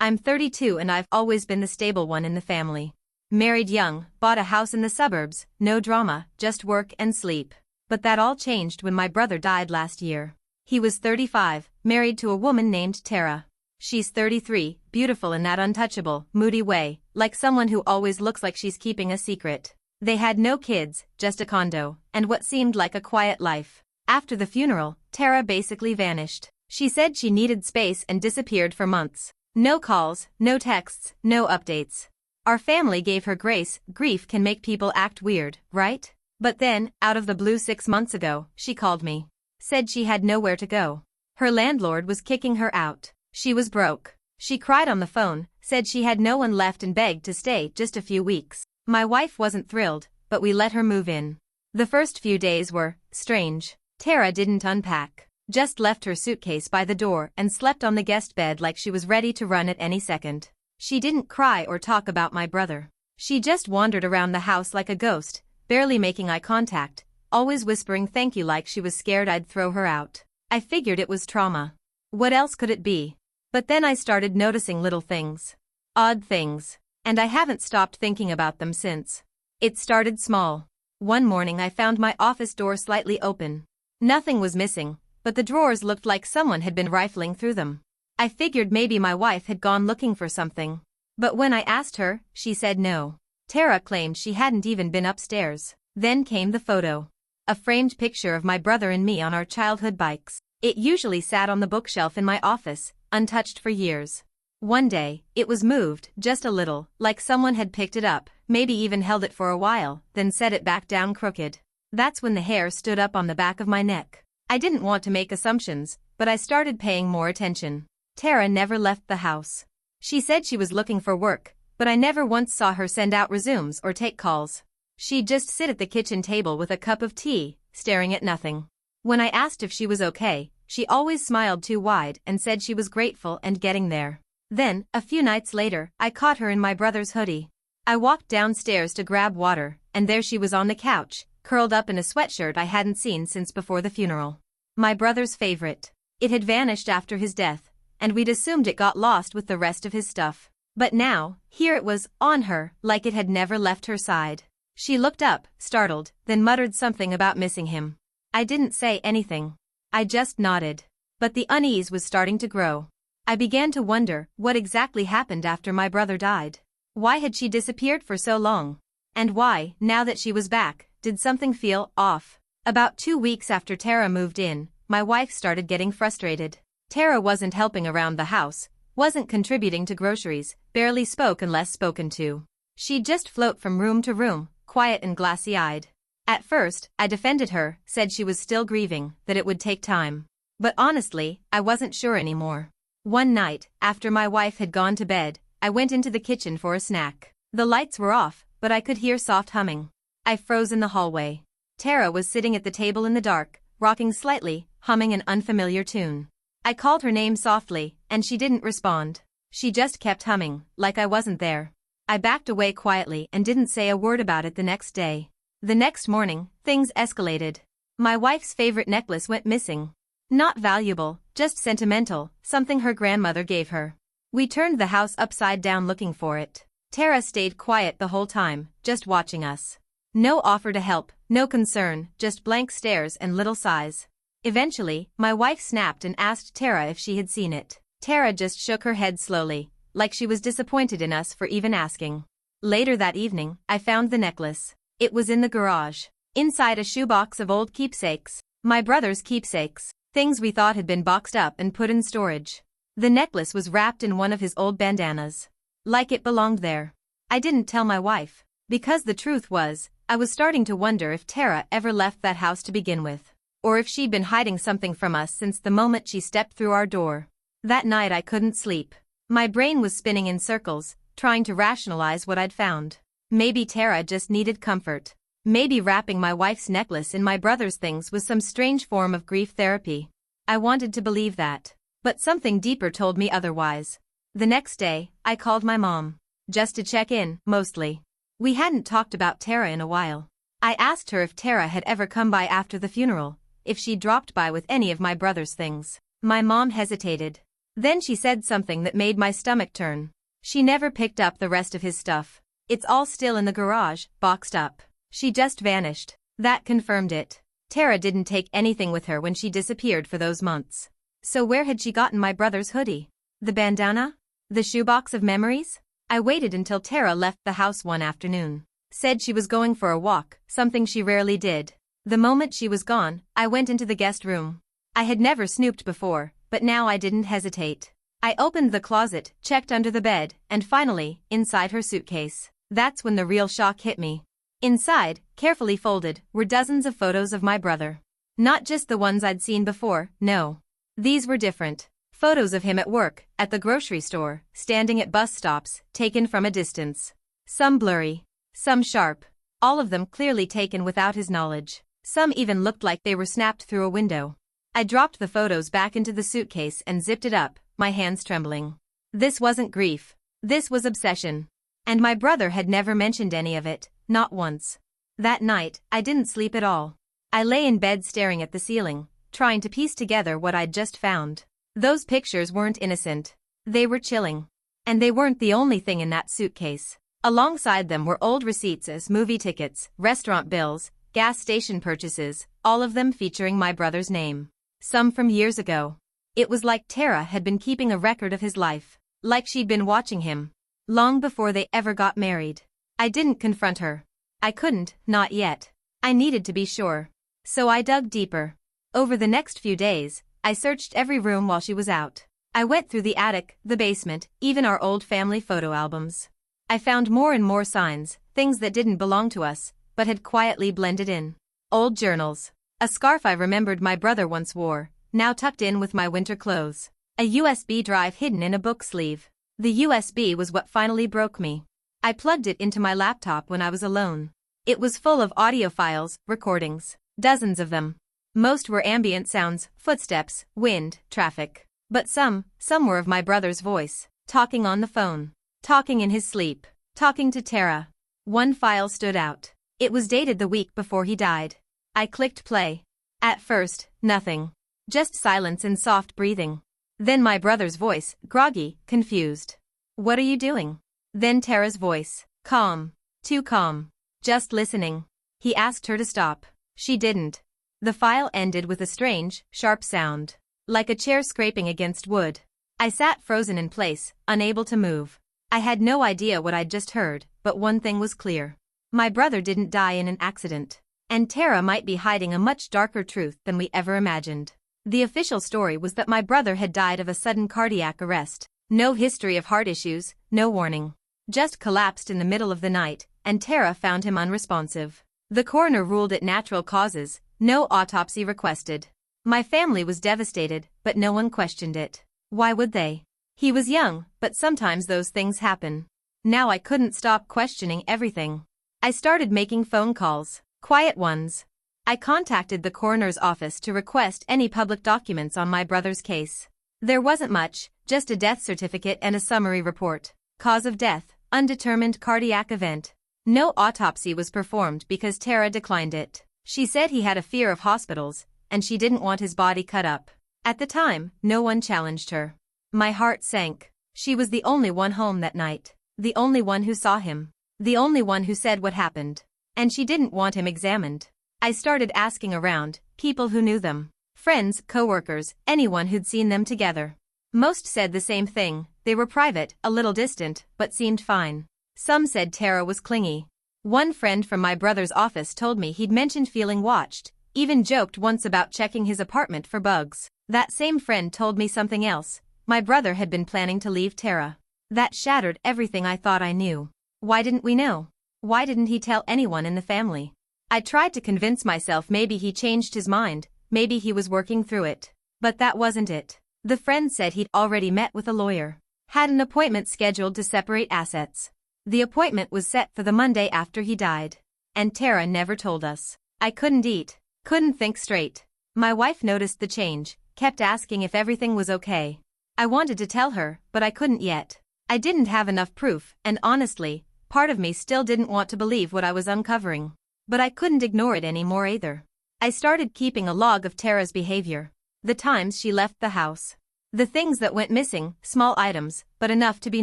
I'm 32 and I've always been the stable one in the family. Married young, bought a house in the suburbs, no drama, just work and sleep. But that all changed when my brother died last year. He was 35, married to a woman named Tara. She's 33, beautiful in that untouchable, moody way, like someone who always looks like she's keeping a secret. They had no kids, just a condo, and what seemed like a quiet life. After the funeral, Tara basically vanished. She said she needed space and disappeared for months. No calls, no texts, no updates. Our family gave her grace. Grief can make people act weird, right? But then, out of the blue 6 months ago, she called me. Said she had nowhere to go. Her landlord was kicking her out. She was broke. She cried on the phone, said she had no one left and begged to stay just a few weeks. My wife wasn't thrilled, but we let her move in. The first few days were strange. Tara didn't unpack, just left her suitcase by the door and slept on the guest bed like she was ready to run at any second. She didn't cry or talk about my brother. She just wandered around the house like a ghost, barely making eye contact, always whispering thank you like she was scared I'd throw her out. I figured it was trauma. What else could it be? But then I started noticing little things. Odd things. And I haven't stopped thinking about them since. It started small. One morning I found my office door slightly open. Nothing was missing, but the drawers looked like someone had been rifling through them. I figured maybe my wife had gone looking for something. But when I asked her, she said no. Tara claimed she hadn't even been upstairs. Then came the photo. A framed picture of my brother and me on our childhood bikes. It usually sat on the bookshelf in my office, untouched for years. One day, it was moved, just a little, like someone had picked it up, maybe even held it for a while, then set it back down crooked. That's when the hair stood up on the back of my neck. I didn't want to make assumptions, but I started paying more attention. Tara never left the house. She said she was looking for work, but I never once saw her send out resumes or take calls. She'd just sit at the kitchen table with a cup of tea, staring at nothing. When I asked if she was okay, she always smiled too wide and said she was grateful and getting there. Then, a few nights later, I caught her in my brother's hoodie. I walked downstairs to grab water, and there she was on the couch, curled up in a sweatshirt I hadn't seen since before the funeral. My brother's favorite. It had vanished after his death, and we'd assumed it got lost with the rest of his stuff. But now, here it was, on her, like it had never left her side. She looked up, startled, then muttered something about missing him. I didn't say anything. I just nodded. But the unease was starting to grow. I began to wonder what exactly happened after my brother died. Why had she disappeared for so long? And why, now that she was back, did something feel off? About 2 weeks after Tara moved in, my wife started getting frustrated. Tara wasn't helping around the house, wasn't contributing to groceries, barely spoke unless spoken to. She'd just float from room to room, quiet and glassy-eyed. At first, I defended her, said she was still grieving, that it would take time. But honestly, I wasn't sure anymore. One night, after my wife had gone to bed, I went into the kitchen for a snack. The lights were off, but I could hear soft humming. I froze in the hallway. Tara was sitting at the table in the dark, rocking slightly, humming an unfamiliar tune. I called her name softly, and she didn't respond. She just kept humming, like I wasn't there. I backed away quietly and didn't say a word about it the next day. The next morning, things escalated. My wife's favorite necklace went missing. Not valuable, just sentimental, something her grandmother gave her. We turned the house upside down looking for it. Tara stayed quiet the whole time, just watching us. No offer to help, no concern, just blank stares and little sighs. Eventually, my wife snapped and asked Tara if she had seen it. Tara just shook her head slowly, like she was disappointed in us for even asking. Later that evening, I found the necklace. It was in the garage, inside a shoebox of old keepsakes. My brother's keepsakes, things we thought had been boxed up and put in storage. The necklace was wrapped in one of his old bandanas. Like it belonged there. I didn't tell my wife, because the truth was, I was starting to wonder if Tara ever left that house to begin with, or if she'd been hiding something from us since the moment she stepped through our door. That night I couldn't sleep. My brain was spinning in circles, trying to rationalize what I'd found. Maybe Tara just needed comfort. Maybe wrapping my wife's necklace in my brother's things was some strange form of grief therapy. I wanted to believe that, but something deeper told me otherwise. The next day, I called my mom. Just to check in, mostly. We hadn't talked about Tara in a while. I asked her if Tara had ever come by after the funeral, if she dropped by with any of my brother's things. My mom hesitated. Then she said something that made my stomach turn. She never picked up the rest of his stuff. It's all still in the garage, boxed up. She just vanished. That confirmed it. Tara didn't take anything with her when she disappeared for those months. So where had she gotten my brother's hoodie? The bandana? The shoebox of memories? I waited until Tara left the house one afternoon. Said she was going for a walk, something she rarely did. The moment she was gone, I went into the guest room. I had never snooped before, but now I didn't hesitate. I opened the closet, checked under the bed, and finally, inside her suitcase. That's when the real shock hit me. Inside, carefully folded, were dozens of photos of my brother. Not just the ones I'd seen before, no. These were different. Photos of him at work, at the grocery store, standing at bus stops, taken from a distance. Some blurry, some sharp, all of them clearly taken without his knowledge. Some even looked like they were snapped through a window. I dropped the photos back into the suitcase and zipped it up, my hands trembling. This wasn't grief. This was obsession. And my brother had never mentioned any of it, not once. That night, I didn't sleep at all. I lay in bed staring at the ceiling, trying to piece together what I'd just found. Those pictures weren't innocent. They were chilling. And they weren't the only thing in that suitcase. Alongside them were old receipts as movie tickets, restaurant bills, gas station purchases, all of them featuring my brother's name. Some from years ago. It was like Tara had been keeping a record of his life. Like she'd been watching him. Long before they ever got married. I didn't confront her. I couldn't, not yet. I needed to be sure. So I dug deeper. Over the next few days, I searched every room while she was out. I went through the attic, the basement, even our old family photo albums. I found more and more signs, things that didn't belong to us, but had quietly blended in. Old journals. A scarf I remembered my brother once wore, now tucked in with my winter clothes. A USB drive hidden in a book sleeve. The USB was what finally broke me. I plugged it into my laptop when I was alone. It was full of audio files, recordings. Dozens of them. Most were ambient sounds, footsteps, wind, traffic. But some were of my brother's voice, talking on the phone, talking in his sleep, talking to Tara. One file stood out. It was dated the week before he died. I clicked play. At first, nothing. Just silence and soft breathing. Then my brother's voice, groggy, confused. "What are you doing?" Then Tara's voice, calm, too calm. "Just listening." He asked her to stop. She didn't. The file ended with a strange, sharp sound. Like a chair scraping against wood. I sat frozen in place, unable to move. I had no idea what I'd just heard, but one thing was clear. My brother didn't die in an accident. And Tara might be hiding a much darker truth than we ever imagined. The official story was that my brother had died of a sudden cardiac arrest. No history of heart issues, no warning. Just collapsed in the middle of the night, and Tara found him unresponsive. The coroner ruled it natural causes, no autopsy requested. My family was devastated, but no one questioned it. Why would they? He was young, but sometimes those things happen. Now I couldn't stop questioning everything. I started making phone calls, quiet ones. I contacted the coroner's office to request any public documents on my brother's case. There wasn't much, just a death certificate and a summary report. Cause of death, undetermined cardiac event. No autopsy was performed because Tara declined it. She said he had a fear of hospitals, and she didn't want his body cut up. At the time, no one challenged her. My heart sank. She was the only one home that night. The only one who saw him. The only one who said what happened. And she didn't want him examined. I started asking around, people who knew them. Friends, coworkers, anyone who'd seen them together. Most said the same thing, they were private, a little distant, but seemed fine. Some said Tara was clingy. One friend from my brother's office told me he'd mentioned feeling watched, even joked once about checking his apartment for bugs. That same friend told me something else. My brother had been planning to leave Tara. That shattered everything I thought I knew. Why didn't we know? Why didn't he tell anyone in the family? I tried to convince myself maybe he changed his mind, maybe he was working through it. But that wasn't it. The friend said he'd already met with a lawyer. Had an appointment scheduled to separate assets. The appointment was set for the Monday after he died. And Tara never told us. I couldn't eat. Couldn't think straight. My wife noticed the change, kept asking if everything was okay. I wanted to tell her, but I couldn't yet. I didn't have enough proof, and honestly, part of me still didn't want to believe what I was uncovering. But I couldn't ignore it anymore either. I started keeping a log of Tara's behavior. The times she left the house. The things that went missing, small items, but enough to be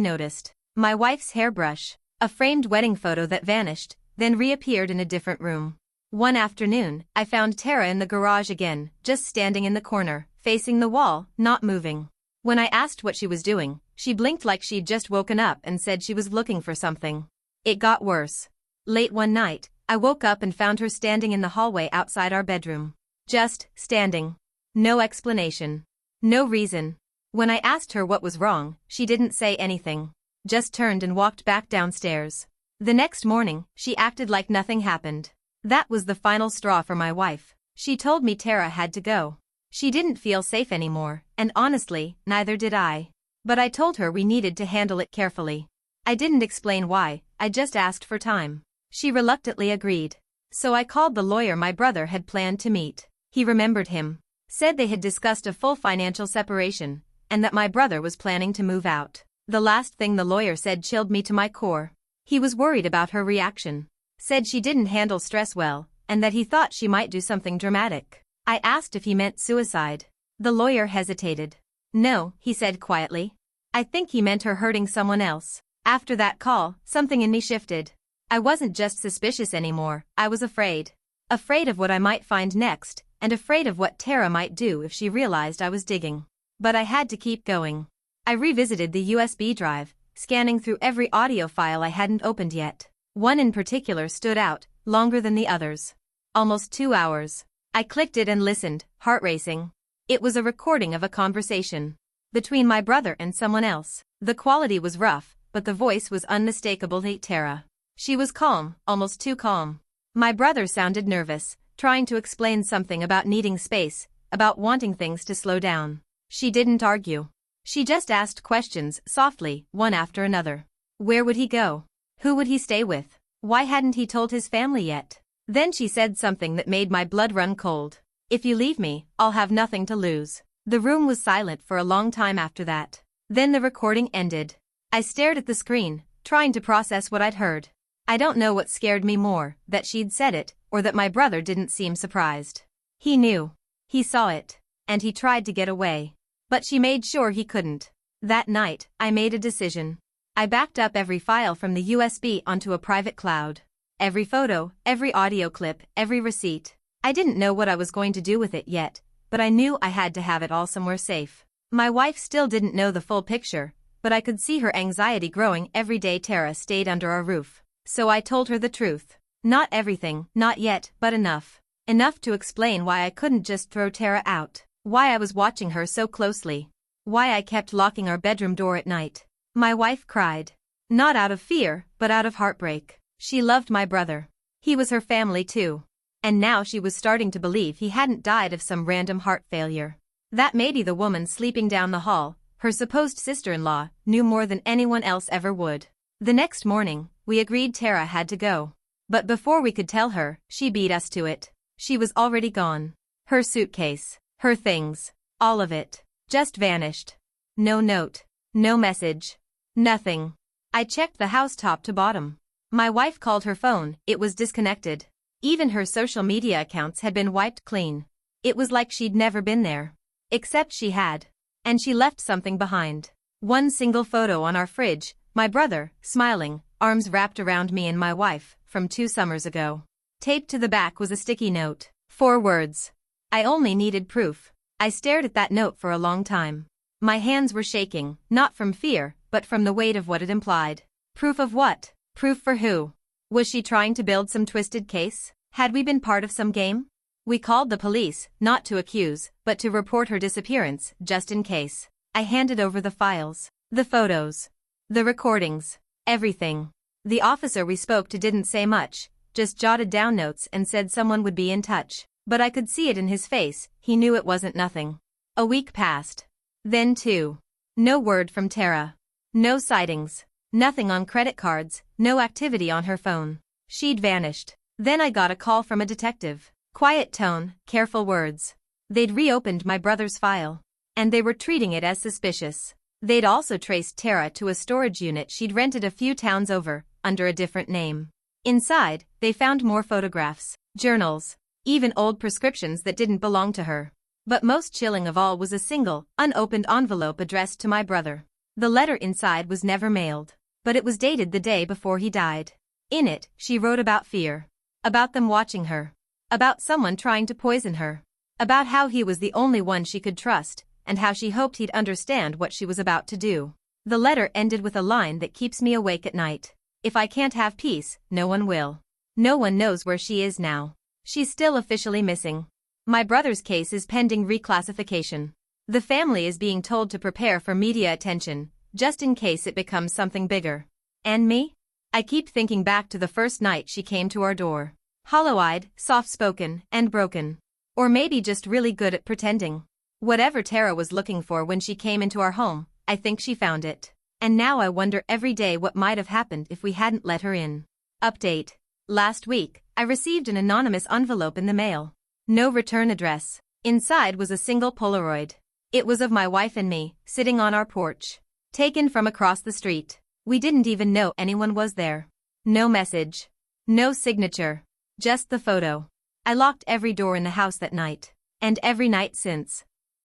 noticed. My wife's hairbrush. A framed wedding photo that vanished, then reappeared in a different room. One afternoon, I found Tara in the garage again, just standing in the corner, facing the wall, not moving. When I asked what she was doing, she blinked like she'd just woken up and said she was looking for something. It got worse. Late one night, I woke up and found her standing in the hallway outside our bedroom. Just standing. No explanation. No reason. When I asked her what was wrong, she didn't say anything. Just turned and walked back downstairs. The next morning, she acted like nothing happened. That was the final straw for my wife. She told me Tara had to go. She didn't feel safe anymore, and honestly, neither did I. But I told her we needed to handle it carefully. I didn't explain why, I just asked for time. She reluctantly agreed. So I called the lawyer my brother had planned to meet. He remembered him. Said they had discussed a full financial separation, and that my brother was planning to move out. The last thing the lawyer said chilled me to my core. He was worried about her reaction. Said she didn't handle stress well, and that he thought she might do something dramatic. I asked if he meant suicide. The lawyer hesitated. No, he said quietly. I think he meant her hurting someone else. After that call, something in me shifted. I wasn't just suspicious anymore, I was afraid. Afraid of what I might find next, and afraid of what Tara might do if she realized I was digging. But I had to keep going. I revisited the USB drive, scanning through every audio file I hadn't opened yet. One in particular stood out, longer than the others. Almost 2 hours. I clicked it and listened, heart racing. It was a recording of a conversation between my brother and someone else. The quality was rough, but the voice was unmistakably Tara. She was calm, almost too calm. My brother sounded nervous, trying to explain something about needing space, about wanting things to slow down. She didn't argue. She just asked questions, softly, one after another. Where would he go? Who would he stay with? Why hadn't he told his family yet? Then she said something that made my blood run cold. If you leave me, I'll have nothing to lose. The room was silent for a long time after that. Then the recording ended. I stared at the screen, trying to process what I'd heard. I don't know what scared me more, that she'd said it, or that my brother didn't seem surprised. He knew. He saw it. And he tried to get away. But she made sure he couldn't. That night, I made a decision. I backed up every file from the USB onto a private cloud. Every photo, every audio clip, every receipt. I didn't know what I was going to do with it yet, but I knew I had to have it all somewhere safe. My wife still didn't know the full picture, but I could see her anxiety growing every day Tara stayed under our roof. So I told her the truth. Not everything, not yet, but enough. Enough to explain why I couldn't just throw Tara out. Why I was watching her so closely. Why I kept locking our bedroom door at night. My wife cried. Not out of fear, but out of heartbreak. She loved my brother. He was her family too. And now she was starting to believe he hadn't died of some random heart failure. That maybe the woman sleeping down the hall, her supposed sister-in-law, knew more than anyone else ever would. The next morning, we agreed Tara had to go. But before we could tell her, she beat us to it. She was already gone. Her suitcase. Her things, all of it, just vanished. No note, no message, nothing. I checked the house top to bottom. My wife called her phone, it was disconnected. Even her social media accounts had been wiped clean. It was like she'd never been there. Except she had. And she left something behind. One single photo on our fridge, my brother, smiling, arms wrapped around me and my wife, from 2 summers ago. Taped to the back was a sticky note. 4 words. I only needed proof. I stared at that note for a long time. My hands were shaking, not from fear, but from the weight of what it implied. Proof of what? Proof for who? Was she trying to build some twisted case? Had we been part of some game? We called the police, not to accuse, but to report her disappearance, just in case. I handed over the files, the photos, the recordings, everything. The officer we spoke to didn't say much, just jotted down notes and said someone would be in touch. But I could see it in his face, he knew it wasn't nothing. A week passed. Then 2. No word from Tara. No sightings. Nothing on credit cards, no activity on her phone. She'd vanished. Then I got a call from a detective. Quiet tone, careful words. They'd reopened my brother's file. And they were treating it as suspicious. They'd also traced Tara to a storage unit she'd rented a few towns over, under a different name. Inside, they found more photographs, journals, even old prescriptions that didn't belong to her. But most chilling of all was a single, unopened envelope addressed to my brother. The letter inside was never mailed, but it was dated the day before he died. In it, she wrote about fear. About them watching her. About someone trying to poison her. About how he was the only one she could trust, and how she hoped he'd understand what she was about to do. The letter ended with a line that keeps me awake at night. If I can't have peace, no one will. No one knows where she is now. She's still officially missing. My brother's case is pending reclassification. The family is being told to prepare for media attention, just in case it becomes something bigger. And me? I keep thinking back to the first night she came to our door. Hollow-eyed, soft-spoken, and broken. Or maybe just really good at pretending. Whatever Tara was looking for when she came into our home, I think she found it. And now I wonder every day what might have happened if we hadn't let her in. Update. Last week, I received an anonymous envelope in the mail. No return address. Inside was a single Polaroid. It was of my wife and me, sitting on our porch. Taken from across the street. We didn't even know anyone was there. No message. No signature. Just the photo. I locked every door in the house that night. And every night since.